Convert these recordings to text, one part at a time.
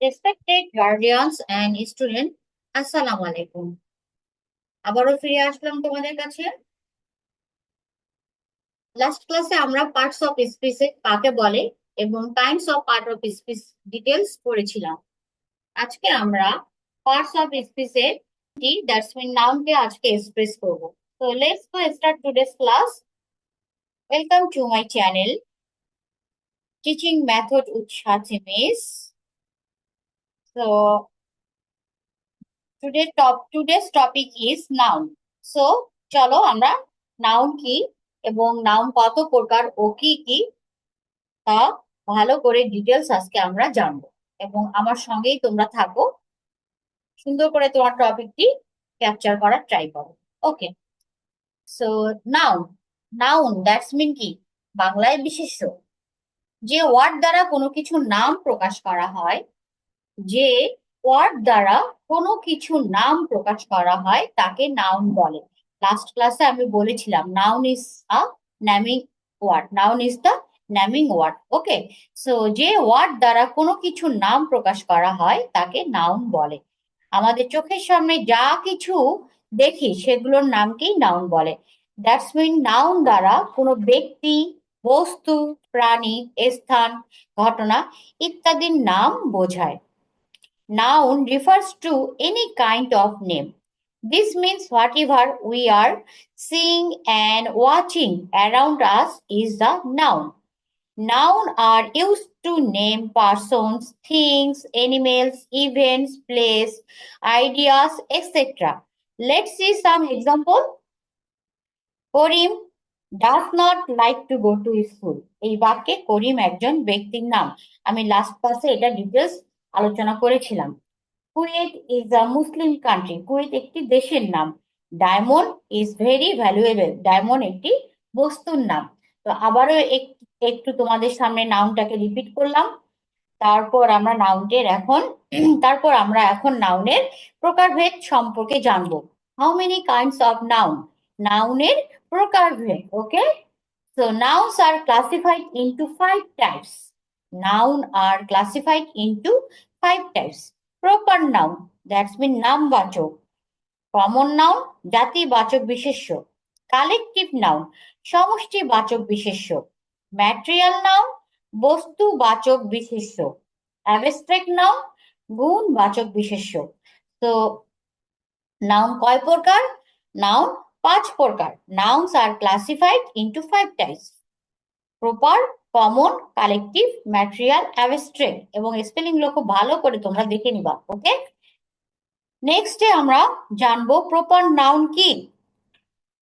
Respected guardians and student, আসসালামু আলাইকুম। আবারও ফিরে আসলাম তোমাদের কাছে। লাস্ট ক্লাসে আমরা পার্টস অফ স্পিচ কাকে বলে এবং kinds of part of speech details পড়েছিলাম। আজকে আমরা পার্টস অফ স্পিচের টি দ্যাটস মিন নাউনকে আজকে এক্সপ্রেস করব। তো let's go start today's class. Welcome to my channel teaching method with Sathi miss. So today's topic is noun. So চলো আমরা নাউন কি এবং নাউন কত প্রকার ও কি কি তা ভালো করে ডিটেলস আজকে আমরা জানবো, এবং আমার সঙ্গেই তোমরা থাকো, সুন্দর করে তোমার টপিকটি ক্যাপচার করার ট্রাই করো। Okay, so noun. Noun that's mean কি? বাংলায় বিশেষ্য। যে ওয়ার্ড দ্বারা কোনো কিছুর নাম প্রকাশ করা হয়, যে ওয়ার্ড দ্বারা কোনো কিছু নাম প্রকাশ করা হয় তাকে নাউন বলে। লাস্ট ক্লাসে আমি বলেছিলাম noun is a naming word. Noun is the naming word. Okay, so যে ওয়ার্ড দ্বারা কোনো কিছু নাম প্রকাশ করা হয় তাকে নাউন বলে। আমাদের চোখের সামনে যা কিছু দেখি সেগুলোর নামকেই নাউন বলে। দ্যাটস মিন নাউন দ্বারা কোনো ব্যক্তি, বস্তু, প্রাণী, স্থান, ঘটনা ইত্যাদির নাম বোঝায়। Noun refers to any kind of name. This means whatever we are seeing and watching around us is the noun. Nouns are used to name persons, things, animals, events, place, ideas, etc. Let's see some example. Karim does not like to go to school. এই বাক্যে করিম একজন ব্যক্তির নাম। আমি last ক্লাসে এটা details আলোচনা করেছিলাম। Kuwait is a Muslim country. Kuwait একটি দেশের নাম। Diamond is very valuable. Diamond একটি বস্তুর নাম। তো আবারও একটু তোমাদের সামনে নাউনটাকে রিপিট করলাম। তারপর আমরা নাউনটের এখন তারপর আমরা এখন নাউনের প্রকারভেদ সম্পর্কে জানবো। How many kinds of noun? নাউনের প্রকারভেদ। Okay, so nouns are classified into 5 types. Noun are classified into 5 types. Proper noun, that's mean নামবাচক। কমন নাউন, জাতিবাচক বিশেষ্য। কালেকটিভ নাউন, সমষ্টিবাচক বিশেষ্য। ম্যাটেরিয়াল নাউন, বস্তুবাচক বিশেষ্য। অ্যাবস্ট্রাক্ট নাউন, গুণবাচক বিশেষ্য। তো নাউন কয় প্রকার? নাউন 5 প্রকার। Nouns are classified into 5 types. Proper, common, collective, material, abstract. এবং স্পেলিং গুলো খুব ভালো করে তোমরা দেখে নিবা। ওকে, নেক্সটে আমরা জানবো প্রপার নাউন কি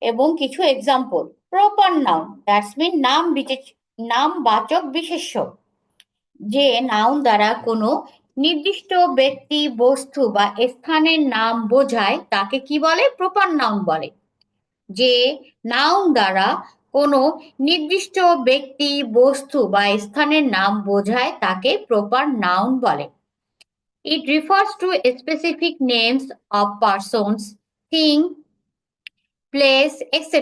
এবং কিছু example. Proper noun that's mean নামবাচক বিশেষ্য। যে নাউন দ্বারা কোনো নির্দিষ্ট ব্যক্তি, বস্তু বা স্থানের নাম বোঝায় তাকে কি বলে? প্রপার নাউন বলে। যে নাউন দ্বারা কোনো নির্দিষ্ট ব্যক্তি, বস্তু বা স্থানের নাম বোঝায় তাকে প্রপার নাউন বলে। It refers to specific names of persons, things, place, etc.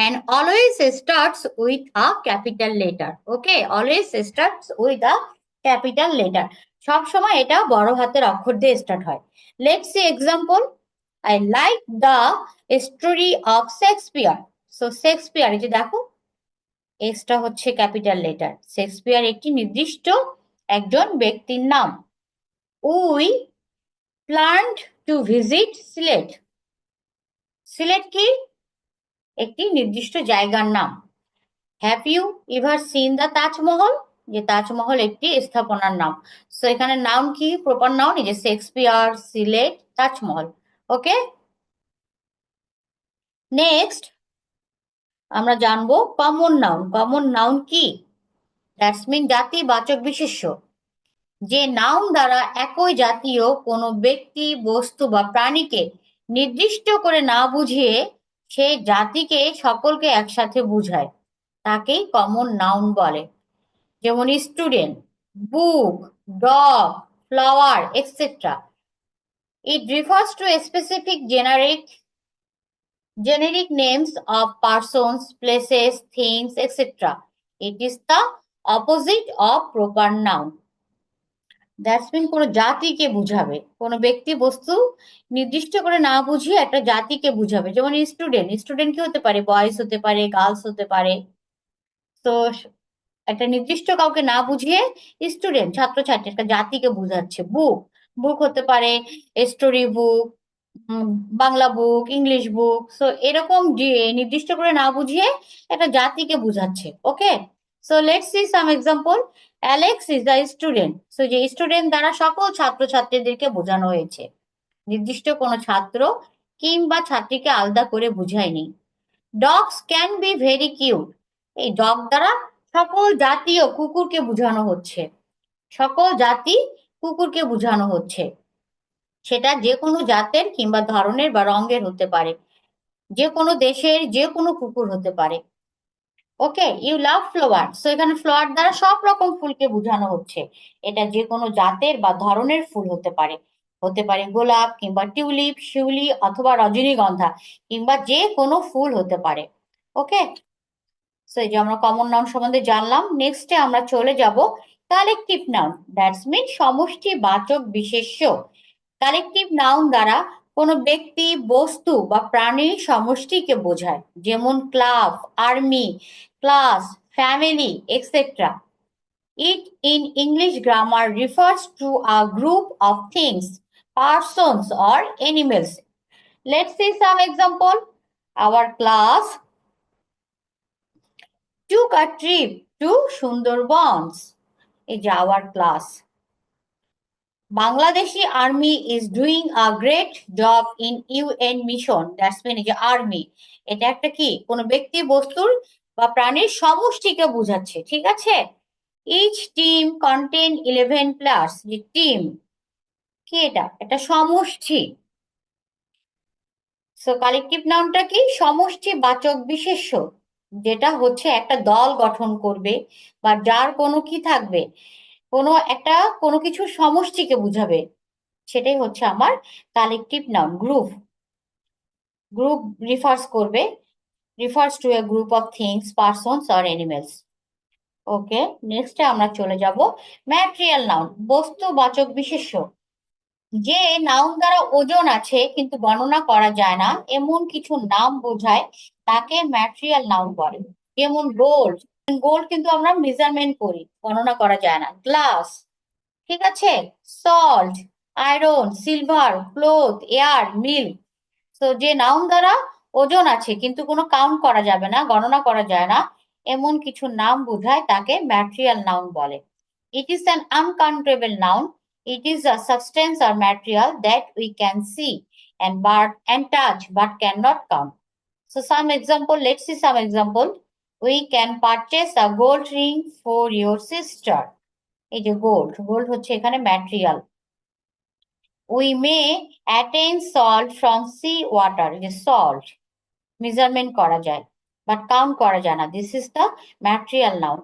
and always starts with a capital letter. Okay, always starts with a capital letter. সব সময় এটা বড় হাতের অক্ষর দিয়ে স্টার্ট হয়। Let's see example. I like the story of Shakespeare. So Shakespeare, এই যে দেখো এসটা হচ্ছে ক্যাপিটাল লেটার। শেক্সপিয়ার একটি নির্দিষ্ট একজন ব্যক্তির নাম। We planned to visit Sylhet. Sylhet কি? একটি নির্দিষ্ট জায়গার নাম। Have you ever seen the Taj Mahal? যে তাজমহল একটি স্থাপনার নাম। সো এখানে নাউন কি? প্রপার নাউন, এই যে শেক্সপিয়ার, সিলেট, তাজমহল। ওকে, নেক্সট আমরা জানবো কমন নাউন। কমন নাউন কি? দ্যাটস মিন জাতিবাচক বিশেষ্য। যে নাউন দ্বারা একই জাতীয় কোনো ব্যক্তি, বস্তু বা প্রাণীকে নির্দিষ্ট করে না বুঝিয়ে সে জাতিকে সকলকে একসাথে বুঝায় তাকেই কমন নাউন বলে। যেমন student, book, dog, flower, etcetera. It refers to specific generic names of persons, places, things, etc. It is the opposite of proper noun. That's mean কোনো জাতিকে বুঝাবে, কোনো ব্যক্তি বস্তু নির্দিষ্ট করে না বুঝিয়ে একটা জাতিকে বুঝাবে। যেমন স্টুডেন্ট, স্টুডেন্ট কি হতে পারে? বয়েজ হতে পারে, গার্লস হতে পারে। তো একটা নির্দিষ্ট কাউকে না বুঝিয়ে স্টুডেন্ট, ছাত্রছাত্রী, একটা জাতিকে বোঝাচ্ছে। বুক, বুক হতে পারে story book, Bangla book, English book. So এরকম নির্দিষ্ট করে না বুঝিয়ে একটা জাতিকে বোঝাচ্ছে। Okay, so let's see some example. Alex is the student. So যে স্টুডেন্ট দ্বারা সকল ছাত্রছাত্রীদেরকে বোঝানো হয়েছে, নির্দিষ্ট কোনো ছাত্র কিংবা ছাত্রীকে আলাদা করে বুঝায়নি। Dogs can be very cute. এই ডগ দ্বারা সকল জাতীয় কুকুরকে বোঝানো হচ্ছে, সকল জাতি কুকুরকে বোঝানো হচ্ছে। সেটা যে কোনো জাতের কিংবা ধরনের বা রঙের হতে পারে, যে কোনো দেশের যে কোনো কুকুর হতে পারে। ওকে, ইউ লাভ ফ্লাওয়ার। সো এখানে ফ্লাওয়ার দ্বারা সব রকম ফুলকে বোঝানো হচ্ছে। এটা যে কোনো জাতের বা ধরনের ফুল হতে পারে, হতে পারে গোলাপ কিংবা টিউলিপ, শিউলি অথবা রজনীগন্ধা, কিংবা যে কোনো ফুল হতে পারে। ওকে, সো এই যে আমরা কমন নাউন সম্বন্ধে জানলাম। নেক্সটে আমরা চলে যাব কালেকটিভ নাউন, দ্যাটস মিন সমষ্টি বাচক বিশেষ্য। কালেকটিভ নাউন দ্বারা কোনো ব্যক্তি, বস্তু বা প্রাণীর সমষ্টিকে বোঝায়। যেমন club, army, class, family, etcetera. It in English grammar refers to a group of things, persons or animals. Let's see some example. Our class took a trip to Sundarbans. এই যে our class. Bangladeshi army is doing a great job in UN mission. That's mean এই যে army, এটা একটা কি কোনো ব্যক্তি, বস্তুর বা প্রাণীর সমষ্টিকে বোঝাচ্ছে। ঠিক আছে, each team contain 11 players। যে টিম কি, এটা একটা সমষ্টি। সো কালেকটিভ নাউনটা কি? সমষ্টি বাচক বিশেষ্য, যেটা হচ্ছে একটা দল গঠন করবে বা যার কোনো কি থাকবে, কোনো একটা কোনো কিছু সমষ্টিকে বুঝাবে। সেটাই হচ্ছে আমার collective noun. Group, group refers করবে, refers to a group of things, persons or animals. Okay, নেক্সটে আমরা চলে যাব ম্যাটেরিয়াল নাউন, বস্তুবাচক বিশেষ্য। যে নাউন দ্বারা ওজন আছে কিন্তু বর্ণনা করা যায় না এমন কিছু নাম বোঝায়, তাকে ম্যাটেরিয়াল নাউন বলে। যেমন গোল্ড, গোল্ড কিন্তু আমরা মেজারমেন্ট করি, গণনা করা যায় না। গ্লাস, ঠিক আছে। Salt, iron, silver, cloth, air, milk. তো যে নাউন দ্বারা ওজন আছে কিন্তু কোনো কাউন্ট করা যাবে না, গণনা করা যায় না এমন কিছু নাম বোঝায়, তাকে ম্যাটেরিয়াল নাউন বলে। It is an uncountable noun. It is a substance or material that we can see and touch but cannot count. So some example, let's see some example. We can purchase a gold ring for your sister. এই যে gold, gold হচ্ছে এখানে material. We may attain salt from sea water. যে salt measurement করা যায় but count করা যায় না। This is the material noun.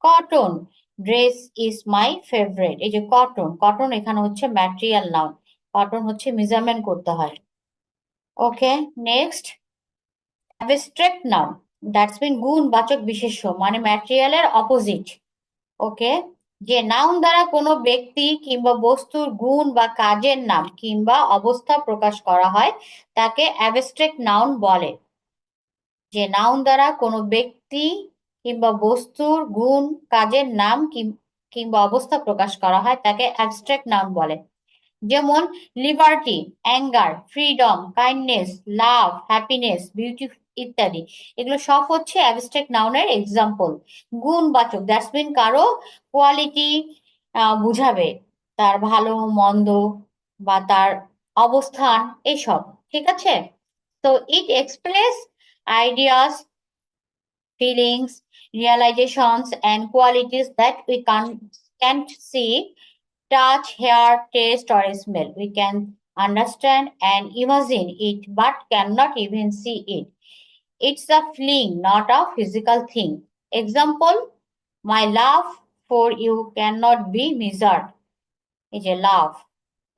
Cotton, dress is my favourite. এই যে কটন, কটন এখানে হচ্ছে ম্যাটেরিয়াল নাউন। কটন হচ্ছে মেজারমেন্ট করতে হয়। Okay, next abstract noun, that's mean গুণবাচক বিশেষ্য, মানে ম্যাটেরিয়ালের অপোজিট। ওকে, যে নাউন দ্বারা কোনো ব্যক্তি কিংবা বস্তুর গুণ বা কাজের নাম কিংবা অবস্থা প্রকাশ করা হয়, তাকে অ্যাবস্ট্রাক্ট নাউন বলে। যে নাউন দ্বারা কোনো ব্যক্তি কিংবা বস্তুর গুণ, কাজের নাম কিংবা অবস্থা প্রকাশ করা হয়, তাকে অ্যাবস্ট্রাক্ট নাউন বলে। যেমন লিবার্টি, অ্যাঙ্গার, ফ্রিডম, কাইন্ডনেস, লাভ, হ্যাপিনেস, বিউটি ইত্যাদি। এগুলো সব হচ্ছে অ্যাবস্ট্রাক্ট নাউনের এক্সাম্পল। গুণবাচক, দ্যাটস মিন কারো কোয়ালিটি বুঝাবে, তার ভালো মন্দ বা তার অবস্থান, এইসব। ঠিক আছে, তো ইট express ideas, feelings, realizations, and qualities that we can't see, touch, hear, taste, or smell. We can understand and imagine it, but cannot even see it. It's a feeling, not a physical thing. Example, my love for you cannot be measured. It's a love.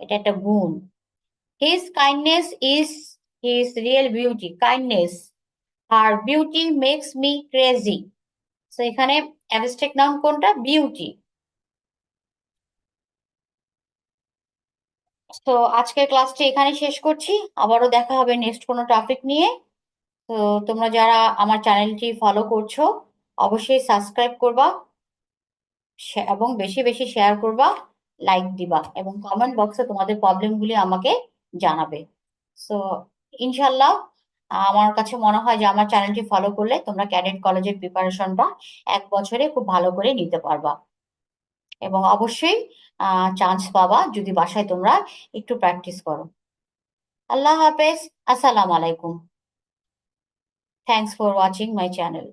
এটা একটা গুণ। His kindness is his real beauty. Kindness. Her beauty makes me crazy. So এখানে abstract noun কোনটা? Beauty. তো আজকের ক্লাসটি এখানে শেষ করছি। আবারও দেখা হবে নেক্সট কোনো টপিক নিয়ে। তো তোমরা যারা আমার চ্যানেলটি ফলো করছো অবশ্যই সাবস্ক্রাইব করবা, এবং বেশি বেশি শেয়ার করবা, লাইক দিবা, এবং কমেন্ট বক্সে তোমাদের প্রবলেমগুলি আমাকে জানাবে। সো ইনশাল্লাহ, আমার কাছে মনে হয় যে আমার চ্যানেলটি ফলো করলে তোমরা ক্যাডেট কলেজের প্রিপারেশনটা 1 বছরে খুব ভালো করে নিতে পারবা, এবং অবশ্যই চান্স পাবা যদি বাসায় তোমরা একটু প্র্যাকটিস করো। আল্লাহ হাফেজ। আসসালামু আলাইকুম। Thanks for watching my channel.